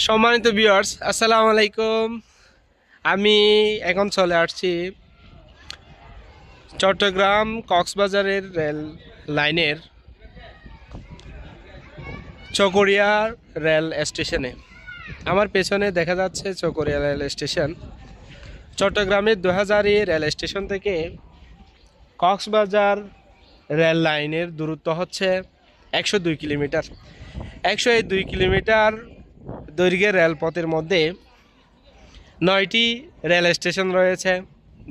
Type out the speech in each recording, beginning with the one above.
সম্মানিত ভিউয়ার্স, আসসালামু আলাইকুম। আমি এখন চলে আসছি চট্টগ্রাম কক্সবাজারের রেল লাইনের চকরিয়া রেল স্টেশনে। আমার পেছনে দেখা যাচ্ছে চকরিয়া রেল স্টেশন। চট্টগ্রামের ২০০০ রেল স্টেশন থেকে কক্সবাজার রেল লাইনের দূরত্ব হচ্ছে ১০২ কিলোমিটার। ১০২ কিলোমিটার দৈর্ঘ্যের রেলপথের মধ্যে ৯টি রেল স্টেশন রয়েছে,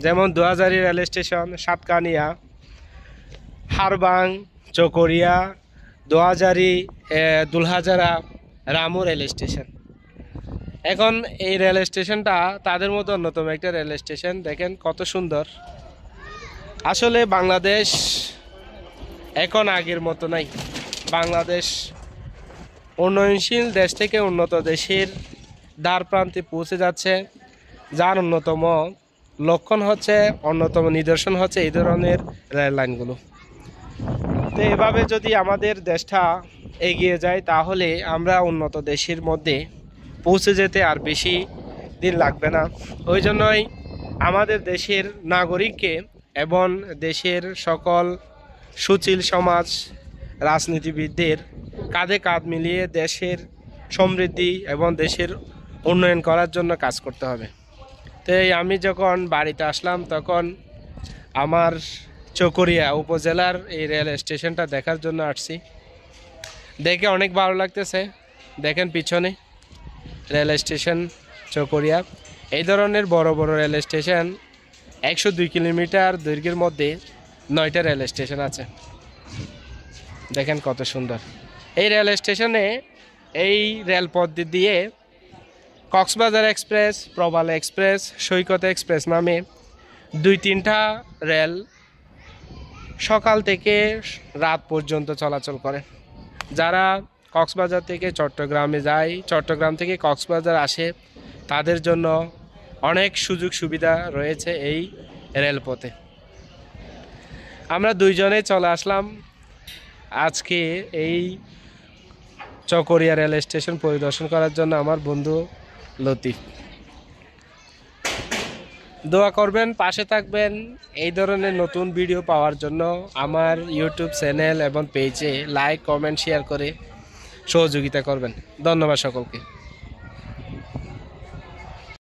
যেমন ২০০০ rail station, Satkania, Harbang, Chakaria, Dohazari, Dulahazara, Ramu rail station. এখন এই রেল স্টেশনটা তাদের মধ্যে অন্যতম একটা রেল স্টেশন। দেখেন কত সুন্দর। আসলে বাংলাদেশ এখন আগের মতো নাই। বাংলাদেশ উন্নয়নশীল দেশ থেকে উন্নত দেশের দ্বার প্রান্তে পৌঁছে যাচ্ছে, যার অন্যতম লক্ষণ হচ্ছে, অন্যতম নিদর্শন হচ্ছে এই ধরনের রেল লাইনগুলো। তো এভাবে যদি আমাদের দেশটা এগিয়ে যায় তাহলে আমরা উন্নত দেশের মধ্যে পৌঁছে যেতে আর বেশি দিন লাগবে না। ওই জন্যই আমাদের দেশের নাগরিককে এবং দেশের সকল সুশীল সমাজ রাজনীতিবিদদের কাঁধে কাঁধ মিলিয়ে দেশের সমৃদ্ধি এবং দেশের উন্নয়ন করার জন্য কাজ করতে হবে। তো আমি যখন বাড়িতে আসলাম তখন আমার চকরিয়া উপজেলার এই রেল স্টেশনটা দেখার জন্য আসছি। দেখে অনেক ভালো লাগতেছে। দেখেন পিছনে রেল স্টেশন চকরিয়া। এই ধরনের বড় বড় রেল স্টেশন ১০২ কিলোমিটার দৈর্ঘ্যের মধ্যে ৯টা রেল স্টেশন আছে। দেখেন কত সুন্দর। এই রেল স্টেশনে এই রেলপথ দিয়ে কক্সবাজার এক্সপ্রেস, প্রবাল এক্সপ্রেস, সৈকত এক্সপ্রেস নামে ২-৩টা রেল সকাল থেকে রাত পর্যন্ত চলাচল করে। যারা কক্সবাজার থেকে চট্টগ্রামে যায়, চট্টগ্রাম থেকে কক্সবাজার আসে, তাদের জন্য অনেক সুযোগ সুবিধা রয়েছে এই রেলপথে। আমরা দুইজনে চলে আসলাম আজকে এই চকরিয়া রেল স্টেশন পরিদর্শন করার জন্য। আমার বন্ধু লতিফ, দোয়া করবেন, পাশে থাকবেন। এই ধরনের নতুন ভিডিও পাওয়ার জন্য আমার ইউটিউব চ্যানেল এবং পেজে লাইক, কমেন্ট, শেয়ার করে সহযোগিতা করবেন। ধন্যবাদ সকলকে।